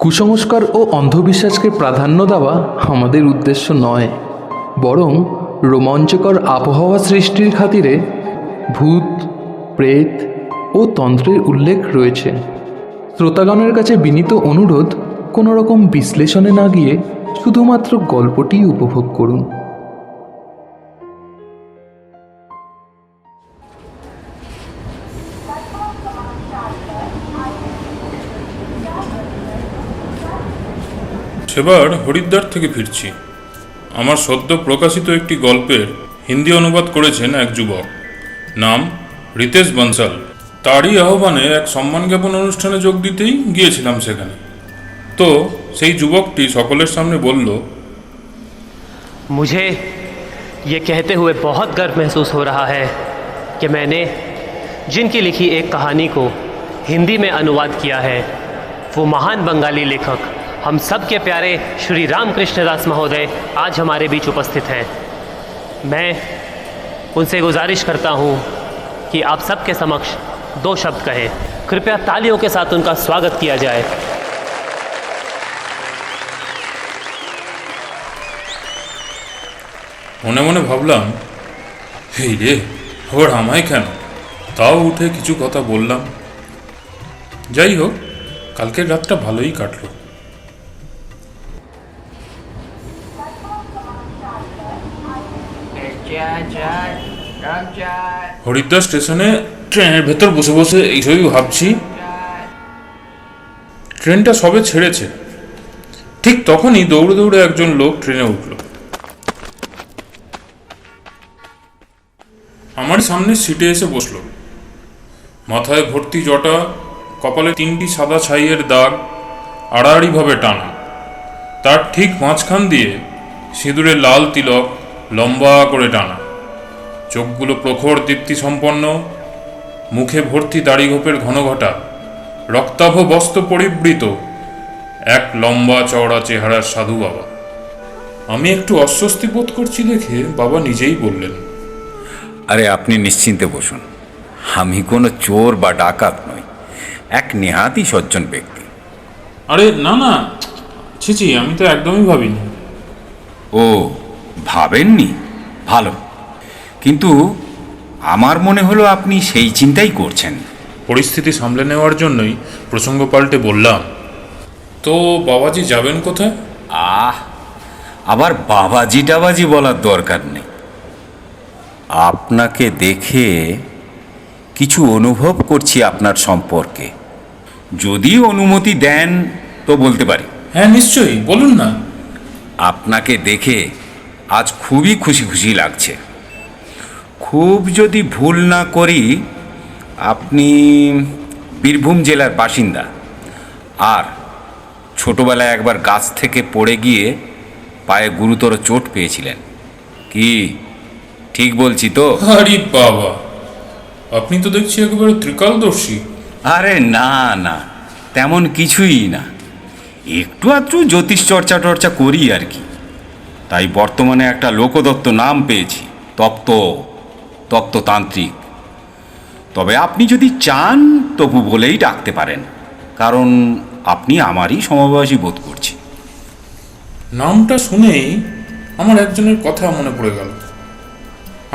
কুসংস্কার ও অন্ধবিশ্বাসকে প্রাধান্য দেওয়া আমাদের উদ্দেশ্য নয়, বরং রোমাঞ্চকর আবহাওয়া সৃষ্টির খাতিরে ভূত, প্রেত ও তন্ত্রের উল্লেখ রয়েছে। শ্রোতাগণের কাছে বিনীত অনুরোধ, কোনো রকম বিশ্লেষণে না গিয়ে শুধুমাত্র গল্পটি উপভোগ করুন। সেবার হরিদ্বার থেকে ফিরছি। আমার সদ্য প্রকাশিত একটি গল্পের হিন্দি অনুবাদ করেছেন এক যুবক, নাম রিতেশ বনসাল। তারই আহ্বানে এক সম্মান জ্ঞাপন অনুষ্ঠানে যোগ দিতেই গিয়েছিলাম সেখানে। তো সেই যুবকটি সকলের সামনে বলল, मुझे ये कहते हुए बहुत गर्व महसूस हो रहा है कि मैंने जिनकी लिखी एक कहानी को हिंदी में अनुवाद किया है, वो महान बंगाली लेखक हम सब के प्यारे श्री रामकृष्ण दास महोदय आज हमारे बीच उपस्थित हैं। मैं उनसे गुजारिश करता हूँ कि आप सबके समक्ष दो शब्द कहें। कृपया तालियों के साथ उनका स्वागत किया जाए। মনে মনে ভাবলাম, এই রে, আবার আমায় কেন? তাও উঠে কিছু কথা বললাম। যাই হোক, কালকের রাতটা ভালোই কাটলো। হরিদ্বার স্টেশনে ট্রেনের ভেতর বসে বসে এইসবই ভাবছি। ট্রেনটা সবে ছেড়েছে, ঠিক তখনই দৌড়ে দৌড়ে একজন লোক ট্রেনে উঠল। আমার সামনে সিটে এসে বসল। মাথায় ভর্তি জটা, কপালে 3টি সাদা ছাইয়ের দাগ আড়াআড়িভাবে টানা। তার ঠিক মাঝখান দিয়ে সিঁদুরের লাল তিলক লম্বা করে টানা, চোখগুলো প্রখর দীপ্তি সম্পন্ন, মুখে ভর্তি দাড়িগোপের ঘনঘটা, রক্তাভ বস্ত্র পরিবৃত এক লম্বা চওড়া চেহারার সাধু বাবা। আমি একটু অস্বস্তি বোধ করছি দেখে বাবা নিজেই বললেন, আরে আপনি নিশ্চিন্তে বসুন, আমি কোনো চোর বা ডাকাত নই, এক নেহাতি সজ্জন ব্যক্তি। আরে না না, ছি, আমি তো একদমই ভাবিনি। ও, ভাবেননি? ভালো, কিন্তু আমার মনে হলো আপনি সেই চিন্তাই করছেন। পরিস্থিতি সামলে নেওয়ার জন্যই প্রসঙ্গ পাল্টে বললাম, তো বাবাজি যাবেন কোথায়? আবার বাবাজি টাবাজি বলার দরকার নেই। আপনাকে দেখে কিছু অনুভব করছি আপনার সম্পর্কে। যদি অনুমতি দেন তো বলতে পারি। হ্যাঁ নিশ্চয়ই, বলুন না। আপনাকে দেখে আজ খুবই খুশি খুশি লাগছে। খুব যদি ভুল না করি, আপনি বীরভূম জেলার বাসিন্দা, আর ছোটবেলায় একবার গাছ থেকে পড়ে গিয়ে পায়ে গুরুতর চোট পেয়েছিলেন। কি ঠিক বলছি তো? আরে বাবা, আপনি তো দেখছি একেবারে ত্রিকালদর্শী। আরে না না, তেমন কিছুই না, একটু আধটু জ্যোতিষ চর্চা টর্চা করি আর কি। তাই বর্তমানে একটা লোকদত্ত নাম পেয়েছি, তত্ত্বতান্ত্রিক। তবে আপনি যদি চান তবু বলেই ডাকতে পারেন, কারণ আপনি আমারই সমবয়সী বোধ করছি। নামটা শুনেই আমার একজনের কথা মনে পড়ে গেল।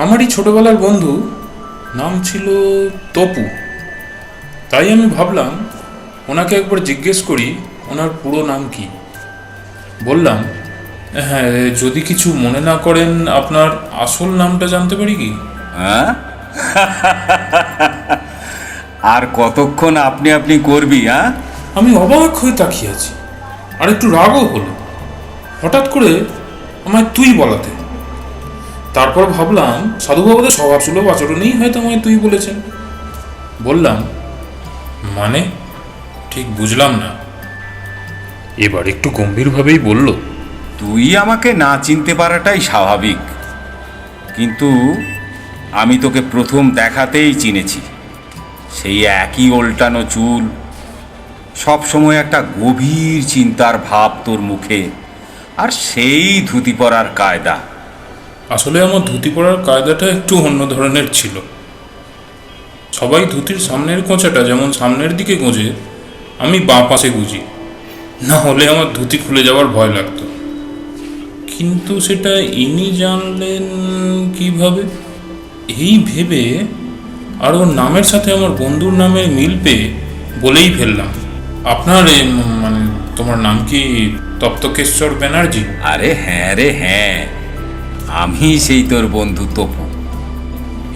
আমারই ছোটবেলার বন্ধু, নাম ছিল তপু। তাই আমি ভাবলাম ওনাকে একবার জিজ্ঞেস করি ওনার পুরো নাম কি। বললাম, হ্যাঁ, যদি কিছু মনে না করেন আপনার আসল নামটা জানতে পারি কি? হ্যাঁ, আর কতক্ষণ আপনি আপনি করবি? হ্যাঁ, আমি অবাক হয়ে তাকিয়ে আছি, আর একটু রাগও হলো হঠাৎ করে আমায় তুই বলাতে। তারপর ভাবলাম সাধুবাবুদের স্বভাবসুলভ আচরণেই হয়তো আমায় তুই বলেছেন। বললাম, মানে ঠিক বুঝলাম না। এবার একটু গম্ভীরভাবেই বলল, তুই আমাকে না চিনতে পারাটাই স্বাভাবিক, কিন্তু আমি তোকে প্রথম দেখাতেই চিনেছি। সেই একই ওল্টানো চুল, সব সময় একটা গভীর চিন্তার ভাব তোর মুখে, আর সেই ধুতি পরার কায়দা। আসলে আমার ধুতি পরার কায়দাটা একটু অন্য ধরনের ছিল। সবাই ধুতির সামনের কোঁচাটা যেমন সামনের দিকে গোঁজে, আমি বাঁ পাশে গুঁজি। না হলে আমার ধুতি খুলে যাওয়ার ভয় লাগতো। কিন্তু সেটা ইনি জানলেন কিভাবে? এই ভেবে আর ওর নামের সাথে আমার বন্ধুর নামের মিল পেয়ে বলেই ফেললাম, আপনার মানে তোমার নাম কি তপ্তকেশ্বর ব্যানার্জি? আরে হ্যাঁ রে হ্যাঁ, আমি সেই তোর বন্ধু তপু।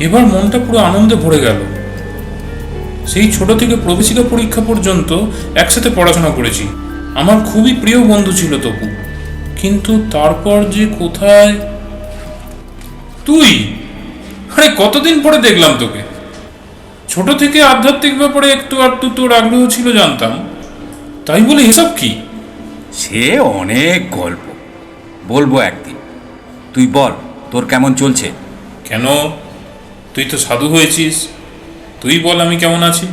এবার মনটা পুরো আনন্দে ভরে গেল। সেই ছোট থেকে প্রবেশিকা পরীক্ষা পর্যন্ত একসাথে পড়াশোনা করেছি। আমার খুবই প্রিয় বন্ধু ছিল তপু। কিন্তু তারপর যে কোথায় তুই! আরে কতদিন পরে দেখলাম তোকে। ছোট থেকে আধ্যাত্মিক ব্যাপারে একটু আধটু তোর আগ্রহ ছিল জানতাম, তাই বলে এসব কি? সে অনেক গল্প, বলবো একদিন। তুই বল, তোর কেমন চলছে? কেন, তুই তো সাধু হয়েছিস, তুই বল আমি কেমন আছি।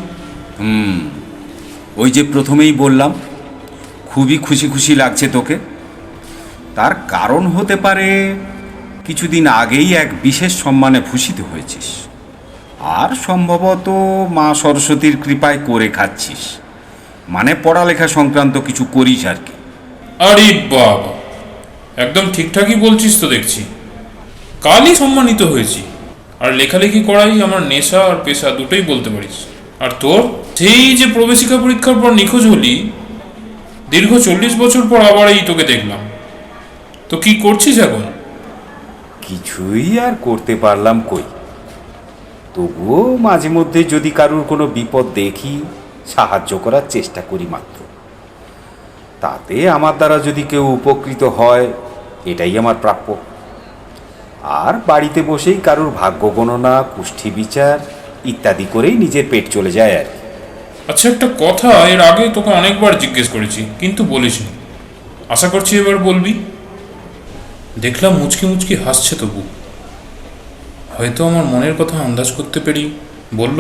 ওই যে প্রথমেই বললাম, খুবই খুশি খুশি লাগছে তোকে। তার কারণ হতে পারে কিছুদিন আগেই এক বিশেষ সম্মানে ভূষিত হয়েছিস, আর সম্ভবত মা সরস্বতীর কৃপায় করে খাচ্ছিস, মানে পড়ালেখা সংক্রান্ত কিছু করিস আর কি। আরে বাবা, একদম ঠিকঠাকই বলছিস তো দেখছি। কালই সম্মানিত হয়েছি, আর লেখালেখি করাই আমার নেশা আর পেশা দুটোই বলতে পারিস। আর তোর সেই যে প্রবেশিকা পরীক্ষার পর নিখোঁজ হলি, দীর্ঘ 40 বছর পর আবার এই তোকে দেখলাম। তো কি করছিস এখন? কিছুই আর করতে পারলাম কই, তবুও মাঝে মধ্যে যদি কারুর কোনো বিপদ দেখি সাহায্য করার চেষ্টা করি মাত্র। তাতে আমার দ্বারা যদি কেউ উপকৃত হয় এটাই আমার প্রাপ্য। আর বাড়িতে বসেই কারুর ভাগ্য গণনা, কুষ্ঠি বিচার ইত্যাদি করেই নিজের পেট চলে যায় আর কি। আচ্ছা, একটা কথা এর আগে তোকে অনেকবার জিজ্ঞেস করেছি কিন্তু বলিসনি, আশা করছি এবার বলবি। দেখলাম মুচকি মুচকি হাসছে তবু, হয়তো আমার মনের কথা আন্দাজ করতে পেরি বলল।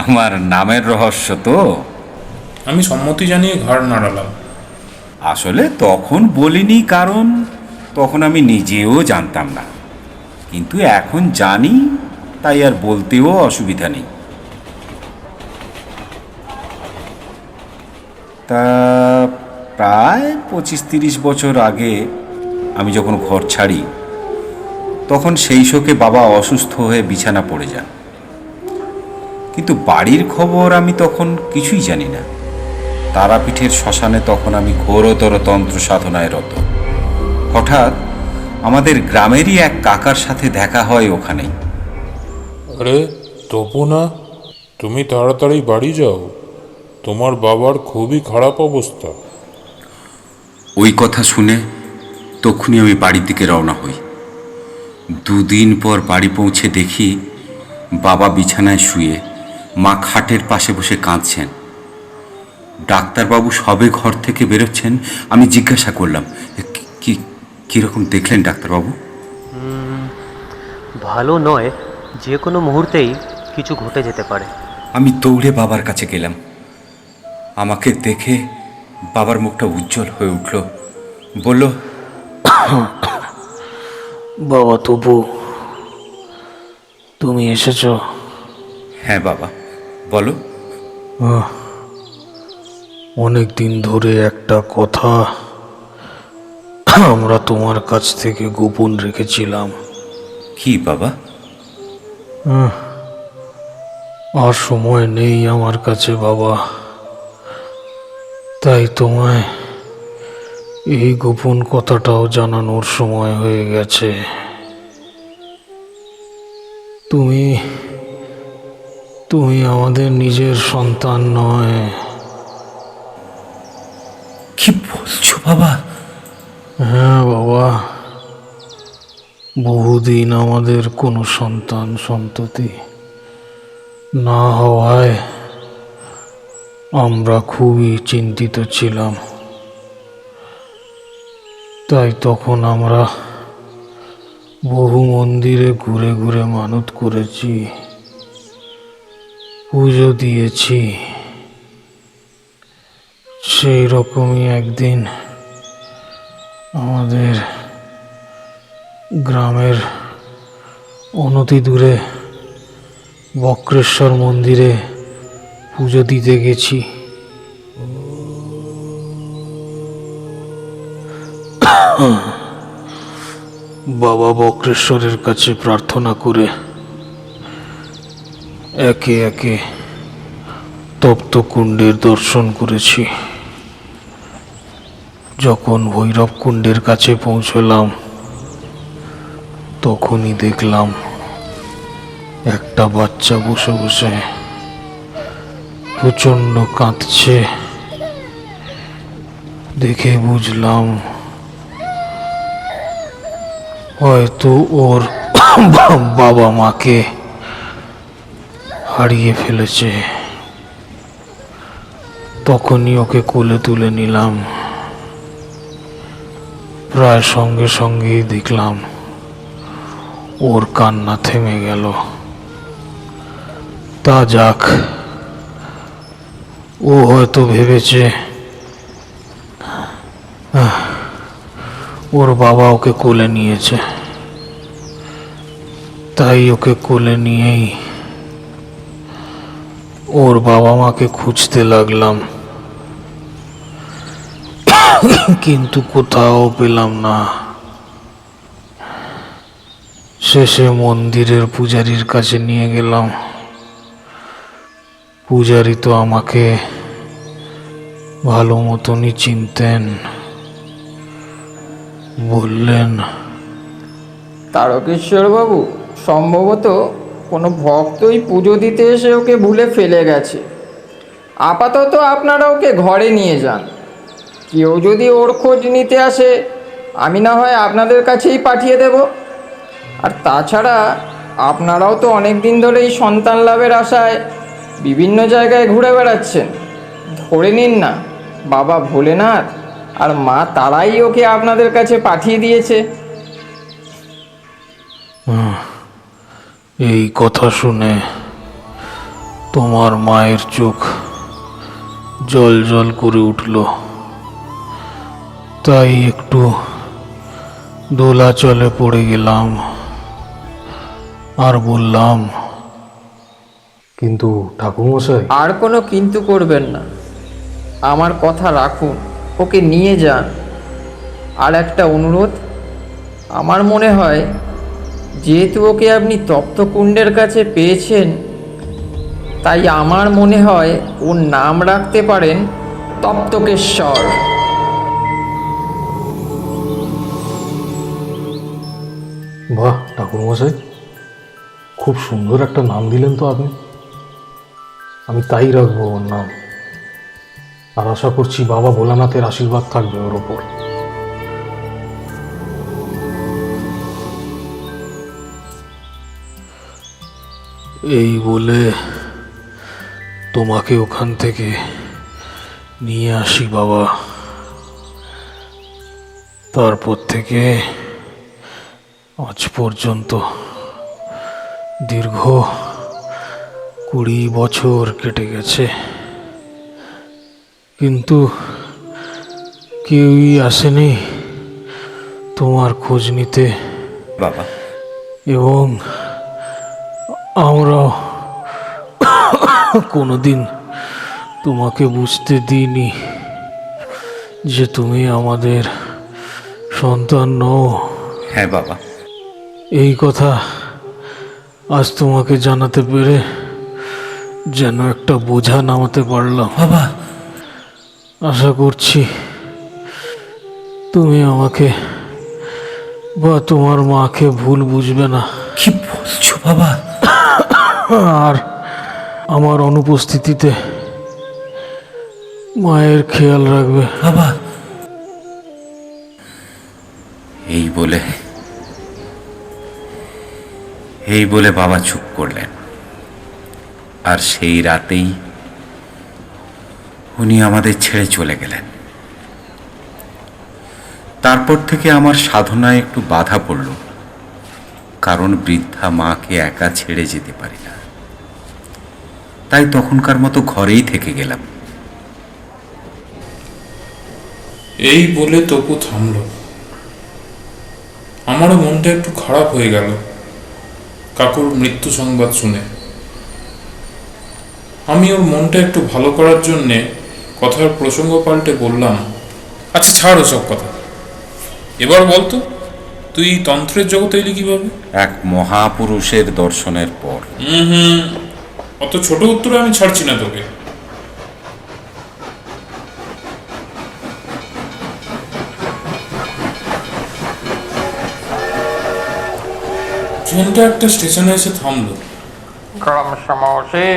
আমার নামের রহস্য তো। আমি সম্মতি জানিয়ে ঘাড় নাড়ালাম। আসলে তখন বলিনি, কারণ তখন আমি নিজেও জানতাম না, কিন্তু এখন জানি, তাই আর বলতেও অসুবিধা নেই। তা প্রায় 25-30 বছর আগে আমি যখন ঘর ছাড়ি, তখন সেই শোকে বাবা অসুস্থ হয়ে বিছানা পড়ে যান। কিন্তু বাড়ির খবর আমি তখন কিছুই জানি না। তারাপীঠের শ্মশানে তখন আমি ঘোরতর তন্ত্র সাধনায় রত। হঠাৎ আমাদের গ্রামেরই এক কাকার সাথে দেখা হয় ওখানেই। আরে তপু না, তুমি তাড়াতাড়ি বাড়ি যাও, তোমার বাবার খুবই খারাপ অবস্থা। ওই কথা শুনে তখনই আমি বাড়ির দিকে রওনা হই। 2 দিন পর বাড়ি পৌঁছে দেখি বাবা বিছানায় শুয়ে, মা খাটের পাশে বসে কাঁদছেন। ডাক্তারবাবু সবে ঘর থেকে বেরোচ্ছেন। আমি জিজ্ঞাসা করলাম, কীরকম দেখলেন ডাক্তারবাবু? ভালো নয়, যে কোনো মুহূর্তেই কিছু ঘটে যেতে পারে। আমি দৌড়ে বাবার কাছে গেলাম। আমাকে দেখে বাবার মুখটা উজ্জ্বল হয়ে উঠল। বলল, বাবা তপু, তুমি এসেছো? হ্যাঁ বাবা, বলো। অনেক দিন ধরে একটা কথা আমরা তোমার কাছ থেকে গোপন রেখেছিলাম। কি বাবা? আর সময় নেই আমার কাছে বাবা, তাই তোমায় এই গোপন কথাটাও জানানোর সময় হয়ে গেছে। তুমি তুমি আমাদের নিজের সন্তান নয়। কি বলছো বাবা? হ্যাঁ বাবা, বহুদিন আমাদের কোনো সন্তান সন্ততি না হওয়ায় আমরা খুবই চিন্তিত ছিলাম। তাই তখন আমরা বহু মন্দিরে ঘুরে ঘুরে মানত করেছি, পুজো দিয়েছি। সেই রকমই একদিন আমাদের গ্রামের অনতি দূরে বক্রেশ্বর মন্দিরে পুজো দিতে গেছি। বাবা বক্রেশ্বরের কাছে প্রার্থনা করে একে একে তপ্ত কুণ্ডের দর্শন করেছি। যখন ভৈরব কুণ্ডের কাছে পৌঁছলাম তখনই দেখলাম একটা বাচ্চা বসে বসে প্রচণ্ড কাঁদছে। দেখে বুঝলাম হয়তো ওর বাবা মাকে হারিয়ে ফেলেছে। তখনই ওকে কোলে তুলে নিলাম। প্রায় সঙ্গে সঙ্গেই দেখলাম ওর কান্না থেমে গেল। তা যাক, ও হয়তো ভেবেছে ওর বাবা ওকে কোলে নিয়েছে, তাই ওকে কোলে নিয়েই ওর বাবা মাকে খুঁজতে লাগলাম, কিন্তু কোথাও পেলাম না। শেষে মন্দিরের পূজারীর কাছে নিয়ে গেলাম। পূজারী তো আমাকে ভালো মতনই চিনতেন। বললেন, তারকেশ্বর বাবু, সম্ভবত কোনো ভক্তই পুজো দিতে এসে ওকে ভুলে ফেলে গেছে। আপাতত আপনারা ওকে ঘরে নিয়ে যান। কেউ যদি ওর খোঁজ নিতে আসে আমি না হয় আপনাদের কাছেই পাঠিয়ে দেব। আর তাছাড়া আপনারাও তো অনেক দিন ধরে এই সন্তান লাভের আশায় বিভিন্ন জায়গায় ঘুরে বেড়াচ্ছেন। ধরে নিন না, বাবা ভোলেনাথ আর মা তারাই ওকে আপনাদের কাছে পাঠিয়ে দিয়েছে। এই কথা শুনে তোমার মায়ের চোখ জল জল করে উঠল। তাই একটু দোলাচলে পড়ে গেলাম আর বললাম, কিন্তু ঠাকুরমশাই। আর কোনো কিন্তু করবেন না, আমার কথা রাখুন, ওকে নিয়ে যান। আর একটা অনুরোধ, আমার মনে হয় যেহেতু ওকে আপনি তপ্তকুণ্ডের কাছে পেয়েছেন, তাই আমার মনে হয় ওর নাম রাখতে পারেন তপ্তকেশ্বর। বাহ ঠাকুরমশাই, খুব সুন্দর একটা নাম দিলেন তো আপনি। আমি তাই রাখবো ওর নাম। আর আশা করছি বাবা ভোলানাথের আশীর্বাদ থাকবে ওর ওপর। এই বলে তোমাকে ওখান থেকে নিয়ে আসি বাবা। তারপর থেকে আজ পর্যন্ত দীর্ঘ 20 বছর কেটে গেছে, কিন্তু কেউই আসেনি তোমার খোঁজ নিতে। বাবা, এবং আমরাও কোনোদিন তোমাকে বুঝতে দিইনি যে তুমি আমাদের সন্তান নও। হ্যাঁ বাবা, এই কথা আজ তোমাকে জানাতে পেরে যেন একটা বোঝা নামাতে পারলাম। বাবা, আশা করছি তুমি আমাকে বা তোমার মাকে ভুল বুঝবে না, কি বলছো বাবা? আর আমার অনুপস্থিতিতে মায়ের খেয়াল রাখবে। বাবা, এই বলে বাবা চুপ করলেন। আর সেই রাতেই উনি আমাদের ছেড়ে চলে গেলেন। তারপর থেকে আমার সাধনায় একটু বাধা পড়ল, কারণ বৃদ্ধা মাকে একা ছেড়ে যেতে পারি না। তাই তখনকার মতো ঘরেই থেকে গেলাম। এই বলে তপু থামল। আমারও মনটা একটু খারাপ হয়ে গেল কাকুর মৃত্যু সংবাদ শুনে। আমি ওর মনটা একটু ভালো করার জন্যে কথার প্রসঙ্গ পাল্টে বললাম, আচ্ছা ছাড় ওসব কথা, এবার বলতো, তুই তন্ত্রের জগতে এলি কিভাবে? এক মহাপুরুষের দর্শনের পর। অত ছোট উত্তরে আমি ছাড়ছি না তোকে। ট্রেনটা একটা স্টেশনে এসে থামলো। গরম সমোসে,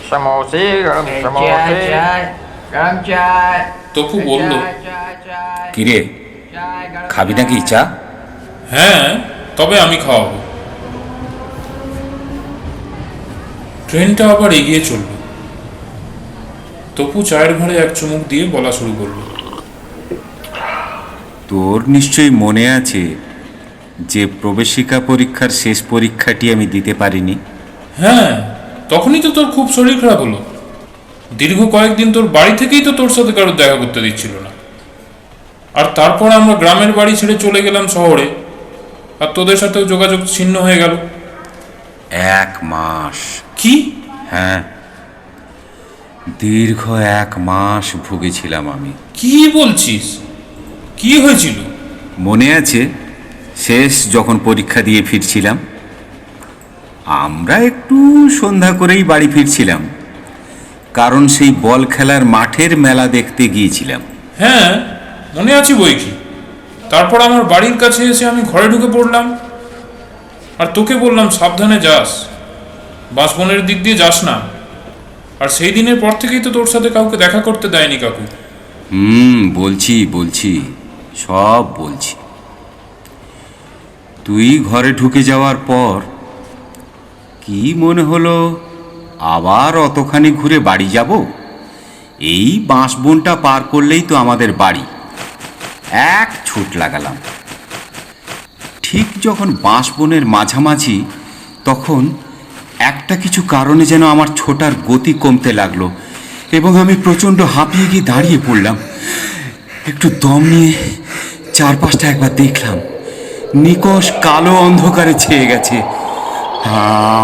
সমোসে, গরম সমোসে, গরম চাই। তপু বলল, কিরে, খাবি নাকি চা? হ্যাঁ, তবে আমি খাওয়াবো। ট্রেনটা আবার এগিয়ে চলল। তপু চায়ের ঘরে এক চুমুক দিয়ে বলা শুরু করলো, তোর নিশ্চয়ই মনে আছে যে প্রবেশিকা পরীক্ষার শেষ পরীক্ষাটি আমি দিতে পারিনি। হ্যাঁ, তখনই তো তোর খুব শরীর খারাপ হলো। দীর্ঘ কয়েকদিন তোর বাড়ি থেকেই তো তোর সাথে কারোর দেখা করতে দিচ্ছিল না। আর তারপর আমরা গ্রামের বাড়ি ছেড়ে চলে গেলাম শহরে, আর তোদের সাথেও যোগাযোগ ছিন্ন হয়ে গেল। 1 মাস। কি? হ্যাঁ, দীর্ঘ 1 মাস ভুগেছিলাম আমি। কি বলছিস? কি হয়েছিল? মনে আছে শেষ যখন পরীক্ষা দিয়ে ফিরছিলাম, আমরা একটু সন্ধ্যা করেই বাড়ি ফিরছিলাম, কারণ সেই বল খেলার মাঠের মেলা দেখতে গিয়েছিলাম। হ্যাঁ, মনে আছে বই কি। তারপর আমার বাড়ির কাছে এসে আমি ঘরে ঢুকে পড়লাম, আর তোকে বললাম সাবধানে যাস, বাঁশবনের দিক দিয়ে যাস না। আর সেই দিনের পর থেকেই তো তোর সাথে কাউকে দেখা করতে দেয়নি কাকু। বলছি সব বলছি। তুই ঘরে ঢুকে যাওয়ার পর কি মনে হলো আবার অতখানি ঘুরে বাড়ি যাব? এই বাঁশবনটা পার করলেই তো আমাদের বাড়ি। এক ছুট লাগালাম। ঠিক যখন বাঁশবনের মাঝামাঝি, তখন একটা কিছু কারণে যেন আমার ছোটার গতি কমতে লাগলো এবং আমি প্রচণ্ড হাঁপিয়ে গিয়ে দাঁড়িয়ে পড়লাম। একটু দম নিয়ে চারপাশটা একবার দেখলাম। নিকষ কালো অন্ধকারে ছেয়ে গেছে।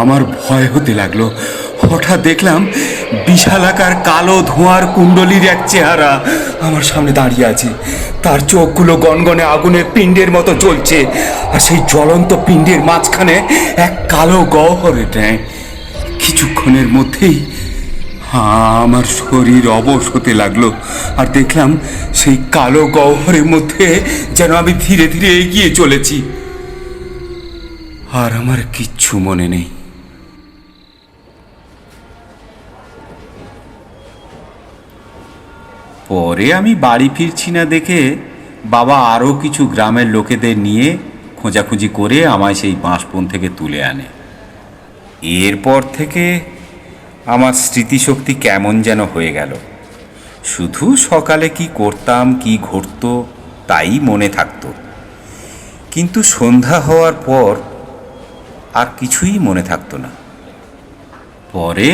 আমার ভয় হতে লাগলো। হঠাৎ দেখলাম বিশালাকার কালো ধোঁয়ার কুণ্ডলীর এক চেহারা আমার সামনে দাঁড়িয়ে আছে। তার চোখগুলো গনগনে আগুনের পিণ্ডের মতো জ্বলছে, আর সেই জ্বলন্ত পিণ্ডের মাঝখানে এক কালো গহ্বরের ন্যায়। কিছুক্ষণের মধ্যেই আমার শরীর অবশ হতে লাগলো, আর দেখলাম সেই কালো গহ্বরের মধ্যে যেন আমি ধীরে ধীরে এগিয়ে চলেছি। আর আমার কিচ্ছু মনে নেই। পরে আমি বাড়ি ফিরছি না দেখে বাবা আরও কিছু গ্রামের লোকেদের নিয়ে খোঁজাখুঁজি করে আমায় সেই বাঁশবন থেকে তুলে আনে। এরপর থেকে আমার স্মৃতিশক্তি কেমন যেন হয়ে গেল। শুধু সকালে কি করতাম, কি ঘটতো তাই মনে থাকতো, কিন্তু সন্ধ্যা হওয়ার পর আর কিছুই মনে থাকতো না। পরে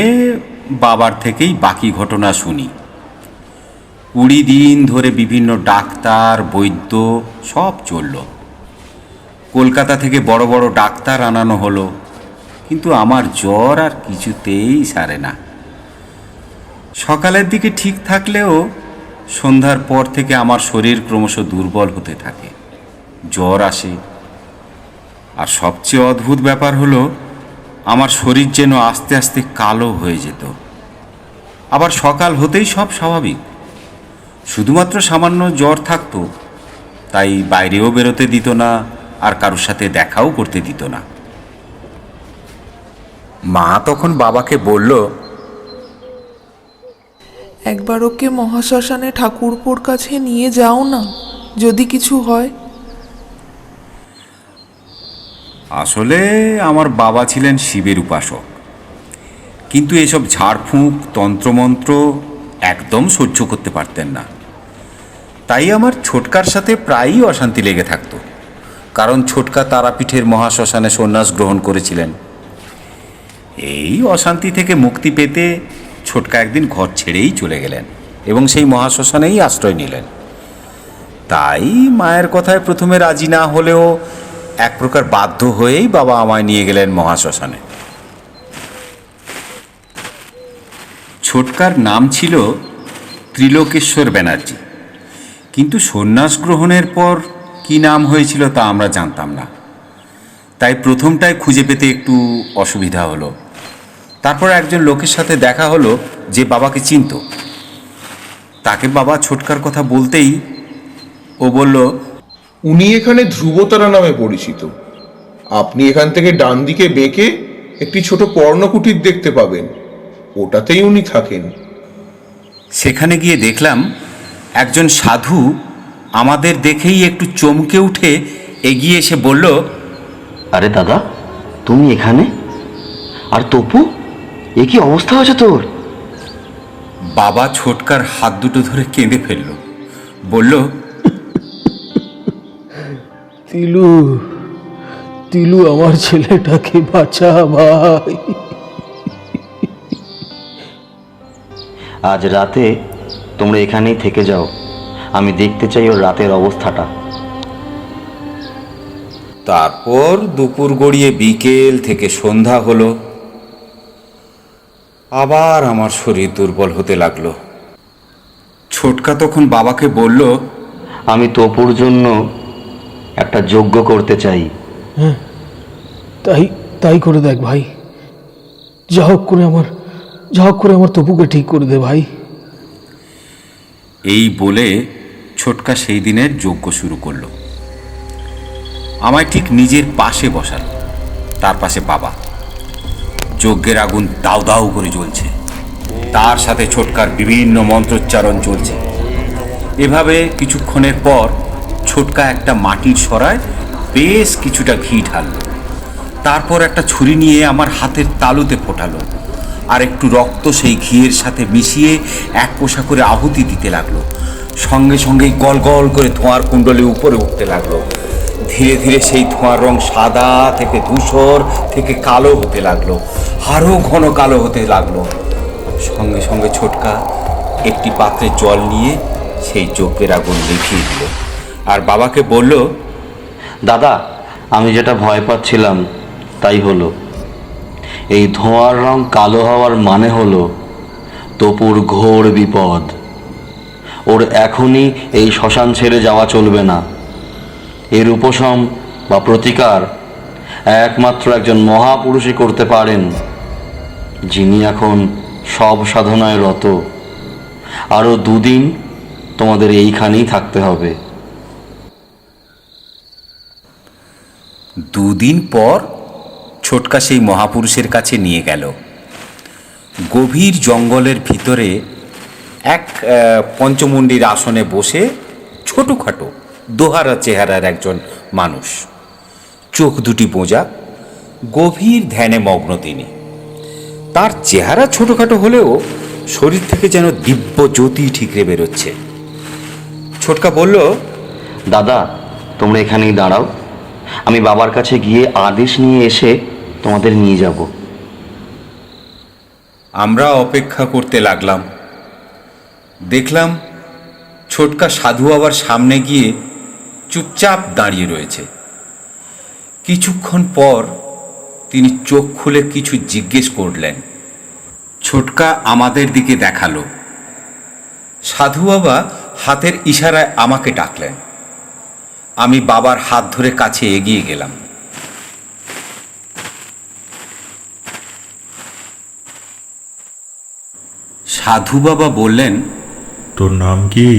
বাবার থেকেই বাকি ঘটনা শুনি। 20 দিন ধরে বিভিন্ন ডাক্তার, বৈদ্য সব চলল। কলকাতা থেকে বড় বড় ডাক্তার আনানো হলো, কিন্তু আমার জ্বর আর কিছুতেই সারে না। সকালের দিকে ঠিক থাকলেও সন্ধ্যার পর থেকে আমার শরীর ক্রমশ দুর্বল হতে থাকে, জ্বর আসে। আর সবচেয়ে অদ্ভুত ব্যাপার হলো আমার শরীর যেন আস্তে আস্তে কালো হয়ে যেত। আবার সকাল হতেই সব স্বাভাবিক। শুধুমাত্র সামান্য জ্বর থাকতো, তাই বাইরেও বেরোতে দিত না, আর কারোর সাথে দেখাও করতে দিত না। মা তখন বাবাকে বলল, একবার ওকে মহাশ্মশানে ঠাকুরপোর কাছে নিয়ে যাও না, যদি কিছু হয়। আসলে আমার বাবা ছিলেন শিবের উপাসক, কিন্তু এসব ঝাড়ফুঁক, তন্ত্রমন্ত্র একদম সহ্য করতে পারতেন না। তাই আমার ছোটকার সাথে প্রায়ই অশান্তি লেগে থাকতো, কারণ ছোটকা তারাপীঠের মহাশ্মশানে সন্ন্যাস গ্রহণ করেছিলেন। এই অশান্তি থেকে মুক্তি পেতে ছোটকা একদিন ঘর ছেড়েই চলে গেলেন এবং সেই মহাশ্মশানেই আশ্রয় নিলেন। তাই মায়ের কথায় প্রথমে রাজি না হলেও এক প্রকার বাধ্য হয়েই বাবা আমায় নিয়ে গেলেন মহাশ্মশানে। ছোটকার নাম ছিল ত্রিলোকেশ্বর ব্যানার্জি, কিন্তু সন্ন্যাস গ্রহণের পর কি নাম হয়েছিল তা আমরা জানতাম না, তাই প্রথমটায় খুঁজে পেতে একটু অসুবিধা হলো। তারপর একজন লোকের সাথে দেখা হলো যে বাবাকে চিনত। তাকে বাবা ছোটকার কথা বলতেই ও বলল, উনি এখানে ধ্রুবতারা নামে পরিচিত। আপনি এখান থেকে ডান দিকে বেঁকে একটি ছোট পর্ণকুটির দেখতে পাবেন, ওটাতেই উনি থাকেন। সেখানে গিয়ে দেখলাম একজন সাধু আমাদের দেখেই একটু চমকে উঠে এগিয়ে এসে বলল, আরে দাদা, তুমি এখানে? আর তপু, এ কি অবস্থা হয়েছে তোর? বাবা ছোটকার হাত দুটো ধরে কেঁদে ফেলল, বলল, তিলু, তিলু আমার ছেলেটাকে বাঁচা ভাই। আজ রাতে তোমরা এখানেই থেকে যাও, আমি দেখতে চাই ওর রাতের অবস্থাটা। তারপর দুপুর গড়িয়ে বিকেল থেকে সন্ধ্যা হলো। আবার আমার শরীর দুর্বল হতে লাগলো। ছোটকা তখন বাবাকে বলল, আমি তপুর জন্য একটা যজ্ঞ করতে চাই। তাই তাই করে দেখ ভাই, যা হোক করে আমার তপুকে ঠিক করে দে ভাই। এই বলে ছোটকা সেই দিনের যজ্ঞ শুরু করলো। আমায় ঠিক নিজের পাশে বসালো, তার পাশে বাবা। যজ্ঞের আগুন দাউ দাউ করে জ্বলছে, তার সাথে ছোটকার বিভিন্ন মন্ত্রোচ্চারণ চলছে। এভাবে কিছুক্ষণের পর ছোটকা একটা মাটির সরায় বেশ কিছুটা ঘি ঢাললো। তারপর একটা ছুরি নিয়ে আমার হাতের তালুতে ফোটালো, আর একটু রক্ত সেই ঘিয়ের সাথে মিশিয়ে এক কোষা করে আহুতি দিতে লাগলো। সঙ্গে সঙ্গেই গল গল করে ধোঁয়ার কুণ্ডলে উপরে উঠতে লাগলো। ধীরে ধীরে সেই ধোঁয়ার রং সাদা থেকে ধূসর থেকে কালো হতে লাগলো, আরও ঘন কালো হতে লাগলো। সঙ্গে সঙ্গে ছোটকা একটি পাত্রে জল নিয়ে সেই যজ্ঞের আগুন নিভিয়ে দিল, আর বাবাকে বলল, দাদা, আমি যেটা ভয় পাচ্ছিলাম তাই হলো। এই ধোঁয়ার রং কালো হওয়ার মানে হলো তপুর ঘোর বিপদ। ওর এখনই এই শ্মশান ছেড়ে যাওয়া চলবে না। এর উপশম বা প্রতিকার একমাত্র একজন মহাপুরুষই করতে পারেন, যিনি এখন সব সাধনায় রত। আরও 2 দিন তোমাদের এইখানেই থাকতে হবে। 2 দিন পর ছোটকা সেই মহাপুরুষের কাছে নিয়ে গেল। গভীর জঙ্গলের ভিতরে এক পঞ্চমুণ্ডির আসনে বসে ছোটোখাটো দোহারা চেহারার একজন মানুষ, চোখ দুটি বোঁজা, গভীর ধ্যানে মগ্ন তিনি। তার চেহারা ছোটোখাটো হলেও শরীর থেকে যেন দিব্য জ্যোতি ঠিকরে বেরোচ্ছে। ছোটকা বলল, দাদা, তোমরা এখানেই দাঁড়াও, আমি বাবার কাছে গিয়ে আদেশ নিয়ে এসে তোমাদের নিয়ে যাব। আমরা অপেক্ষা করতে লাগলাম। দেখলাম ছোটকা সাধু আবার সামনে গিয়ে চুপচাপ দাঁড়িয়ে রয়েছে। কিছুক্ষণ পর তিনি চোখ খুলে কিছু জিজ্ঞেস করলেন। ছোটকা আমাদের দিকে দেখালো। সাধু বাবা হাতের ইশারায় আমাকে ডাকলেন। আমি বাবার হাত ধরে কাছে এগিয়ে গেলাম। সাধু বাবা বললেন, তোর নাম কি?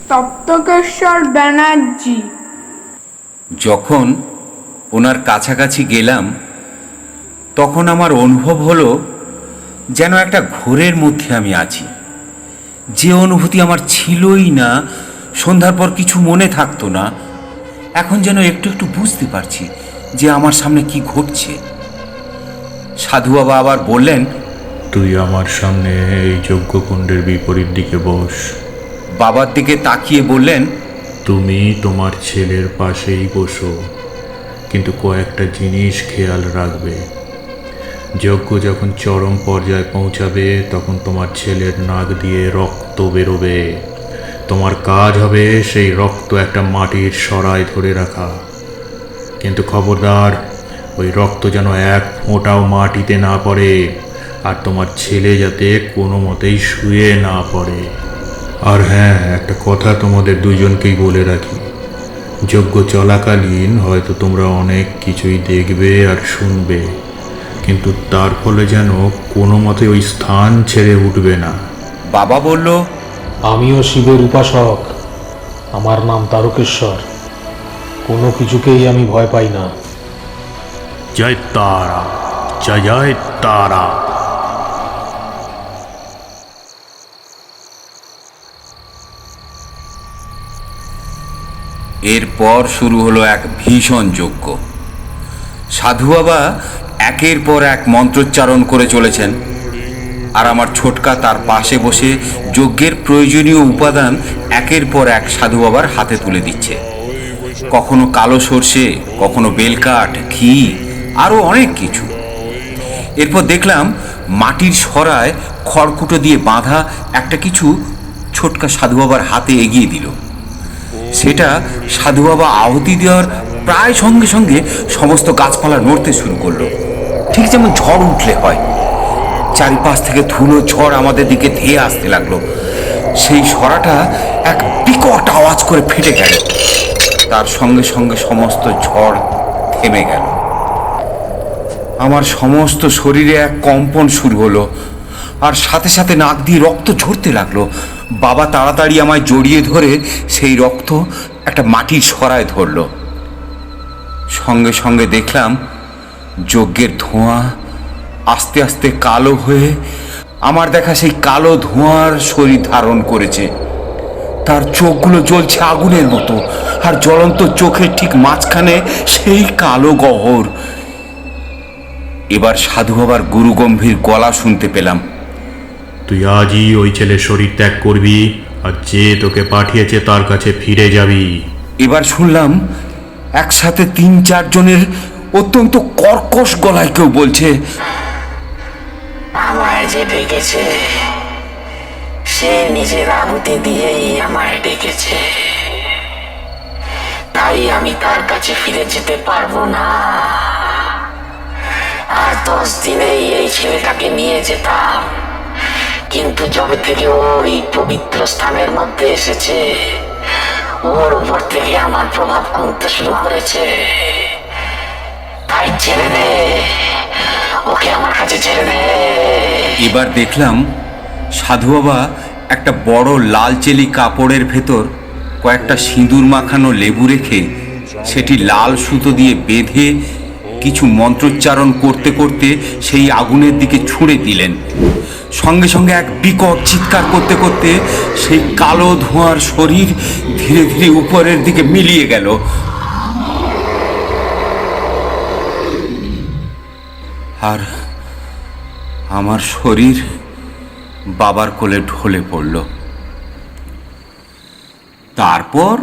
সপ্তকেশ্বর ব্যানার্জি। যখন ওনার কাছাকাছি গেলাম তখন আমার অনুভব হলো যেন একটা ঘোরের মধ্যে আমি আছি। যে অনুভূতি আমার ছিলই না, সন্ধ্যার পর কিছু মনে থাকতো না, এখন যেন একটু একটু বুঝতে পারছি যে আমার সামনে কি ঘটছে। সাধু বাবা আবার বললেন, তুই আমার সামনে এই যজ্ঞকুণ্ডের বিপরীত দিকে বস। বাবার দিকে তাকিয়ে বললেন, তুমি তোমার ছেলের পাশেই বসো, কিন্তু কয়েকটা জিনিস খেয়াল রাখবে। যজ্ঞ যখন চরম পর্যায়ে পৌঁছাবে তখন তোমার ছেলের নাক দিয়ে রক্ত বেরোবে। তোমার কাজ হবে সেই রক্ত একটা মাটির সরায় ধরে রাখা, কিন্তু খবরদার ওই রক্ত যেন এক ফোঁটাও মাটিতে না পড়ে, আর তোমার ছেলে যাতে কোনো মতেই শুয়ে না পড়ে। আর হ্যাঁ, একটা কথা তোমাদের দুজনকেই বলে রাখি, যজ্ঞ চলাকালীন হয়তো তোমরা অনেক কিছুই দেখবে আর শুনবে, কিন্তু তার ফলে যেন কোনো মতে ওই স্থান ছেড়ে উঠবে না। বাবা বলল, আমিও শিবের উপাসক, আমার নাম তারকেশ্বর। কোনো কিছুকেই আমি ভয় পাই না। জয় তারা, জয় জয় তারা। এরপর শুরু হলো এক ভীষণ যজ্ঞ। সাধু বাবা একের পর এক মন্ত্রোচ্চারণ করে চলেছেন, আর আমার ছোটকা তার পাশে বসে যজ্ঞের প্রয়োজনীয় উপাদান একের পর এক সাধু বাবার হাতে তুলে দিচ্ছে। কখনো কালো সর্ষে, কখনো বেলকাঠ, ঘি, আরও অনেক কিছু। এরপর দেখলাম মাটির সরায় খড়কুটো দিয়ে বাঁধা একটা কিছু ছোটকা সাধু বাবার হাতে এগিয়ে দিল। সেটা সাধু বাবা আহুতি দেওয়ার প্রায় সঙ্গে সঙ্গে সমস্ত গাছপালা নড়তে শুরু করলো, ঠিক যেমন ঝড় উঠলে হয়। চারিপাশ থেকে ধুলো ঝড় আমাদের দিকে ধেয়ে আসতে লাগলো। সেই সরাটা এক বিকট আওয়াজ করে ফেটে গেল। তার সঙ্গে সঙ্গে সমস্ত ঝড় থেমে গেল। আমার সমস্ত শরীরে এক কম্পন শুরু হলো, আর সাথে সাথে নাক দিয়ে রক্ত ঝরতে লাগলো। বাবা তাড়াতাড়ি আমায় জড়িয়ে ধরে সেই রক্ত একটা মাটির সরায় ধরল। সঙ্গে সঙ্গে দেখলাম যজ্ঞের ধোঁয়া আস্তে আস্তে কালো হয়ে আমার দেখা সেই কালো ধোঁয়ার শরীর ধারণ করেছে। তার চোখগুলো জ্বলছে আগুনের মতো, আর জ্বলন্ত চোখের ঠিক মাঝখানে সেই কালো গহ্বর। এবার সাধু বাবার গুরু গম্ভীর গলা শুনতে পেলাম, তুই আজই ওই ছেলের শরীর ত্যাগ করবি, আর যে তোকে পাঠিয়েছে তার কাছে ফিরে যাবি। এবার শুনলাম একসাথে ৩-৪ জনের অত্যন্ত কর্কশ গলায় কেউ বলছে, আমায় যে ডেকেছে সে নিজের আহুতি দিয়েই আমায় ডেকেছে, তাই আমি তার কাছে ফিরে যেতে পারবো না। আর 10 দিনেই এই ছেলেটাকে নিয়ে যেতাম, কিন্তু যবে থেকে ওই পবিত্র স্থানের মধ্যে এসেছে, ওর উপর থেকে আমার প্রভাব কমতে শুরু করেছে। তাই ছেড়ে দে ওকে, আমার কাছে ছেড়ে দে। এবার দেখলাম সাধু বাবা একটা বড় লালচেলি কাপড়ের ভেতর কয়েকটা সিঁদুর মাখানো লেবু রেখে সেটি লাল সুতো দিয়ে বেঁধে কিছু মন্ত্রোচ্চারণ করতে করতে সেই আগুনের দিকে ছুঁড়ে দিলেন। সঙ্গে সঙ্গে এক বিকট চিৎকার করতে করতে সেই কালো ধোঁয়ার শরীর ধীরে ধীরে উপরের দিকে মিলিয়ে গেল। আর আমার শরীর বাবার কোলে ঢলে পড়ল। তারপর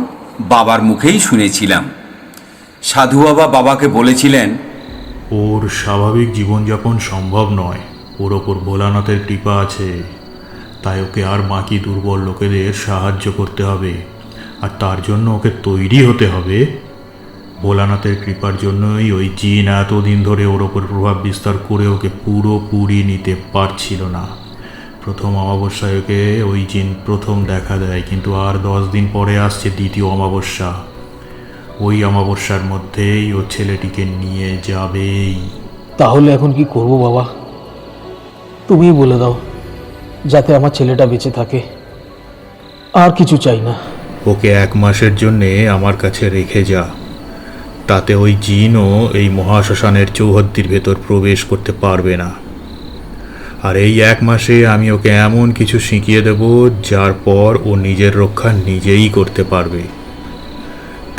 বাবার মুখেই শুনেছিলাম সাধু বাবা বাবাকে বলেছিলেন, ওর স্বাভাবিক জীবনযাপন সম্ভব নয়, ওর ওপর ভোলানাথের কৃপা আছে, তাই ওকে আর বাকি দুর্বল লোকেদের সাহায্য করতে হবে, আর তার জন্য ওকে তৈরি হতে হবে। ভোলানাথের কৃপার জন্যই ওই জিন এতদিন ধরে ওর ওপর প্রভাব বিস্তার করে ওকে পুরোপুরি নিতে পারছিল না। প্রথম অমাবস্যায় ওকে ওই জিন প্রথম দেখা দেয়, কিন্তু আর 10 দিন পরে আসছে দ্বিতীয় অমাবস্যা। ওই অমাবস্যার মধ্যেই ও ছেলেটিকে নিয়ে যাবেই। তাহলে এখন কি করব বাবা? তুমিই বলে দাও, যাতে আমার ছেলেটা বেঁচে থাকে। আর কিছু চাই না। ওকে 1 মাসের জন্যে আমার কাছে রেখে যা, তাতে ওই জিনও এই মহাশ্মশানের চৌহদ্দির ভেতর প্রবেশ করতে পারবে না। আর এই 1 মাসে আমি ওকে এমন কিছু শিখিয়ে দেব যার পর ও নিজের রক্ষা নিজেই করতে পারবে।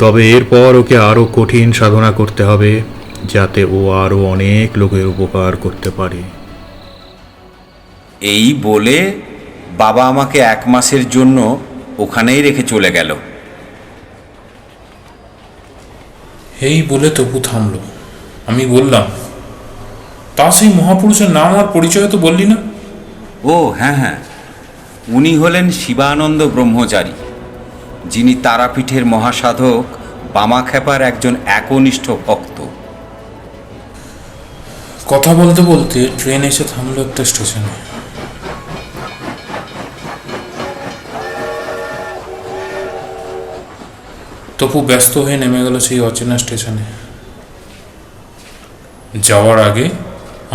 তবে এরপর ওকে আরও কঠিন সাধনা করতে হবে, যাতে ও আরও অনেক লোকের উপকার করতে পারে। এই বলে বাবা আমাকে 1 মাসের জন্য ওখানেই রেখে চলে গেল। এই বলে তপু থামল। আমি বললাম, তা সেই মহাপুরুষের নাম আর পরিচয় তো বললি না? ও হ্যাঁ হ্যাঁ, উনি হলেন শিবানন্দ ব্রহ্মচারী, যিনি তারাপীঠের মহাসাধক বামাখ্যাপার একজন একনিষ্ঠ ভক্ত। কথা বলতে বলতে ট্রেন এসে থামলো একটা স্টেশনে। তপু ব্যস্ত হয়ে নেমে গেল সেই অচেনা স্টেশনে। যাওয়ার আগে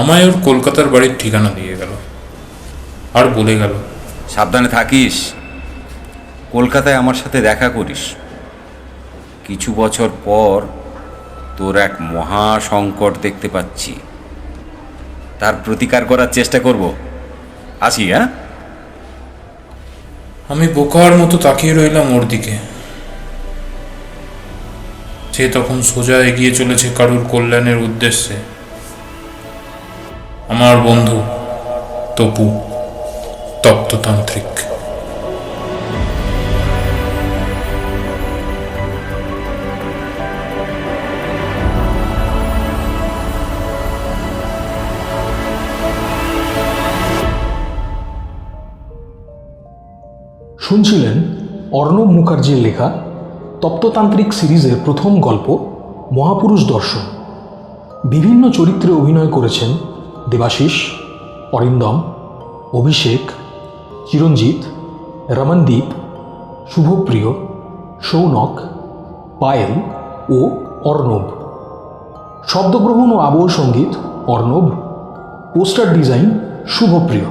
আমায় ওর কলকাতার বাড়ির ঠিকানা দিয়ে গেল, আর বলে গেল, সাবধানে থাকিস, কলকাতায় আমার সাথে দেখা করিস। কিছু বছর পর তোর এক মহা সংকট দেখতে পাচ্ছি, তার প্রতিকার করার চেষ্টা করব। আসি, হ্যাঁ? আমি বোকার মতো তাকিয়ে রইলাম ওর দিকে। সে তখন সোজা এগিয়ে চলেছে কারুর কল্যাণের উদ্দেশ্যে। আমার বন্ধু তপু, তপ্ততান্ত্রিক। শুনছিলেন অর্ণব মুখার্জির লেখা তপ্ততান্ত্রিক সিরিজের প্রথম গল্প মহাপুরুষ দর্শন। বিভিন্ন চরিত্রে অভিনয় করেছেন দেবাশিস, অরিন্দম, অভিষেক, চিরঞ্জিত, রমনদীপ, শুভপ্রিয়, সৌনক, পায়েল ও অর্ণব। শব্দগ্রহণ ও আবহ সঙ্গীত অর্ণব, পোস্টার ডিজাইন শুভপ্রিয়।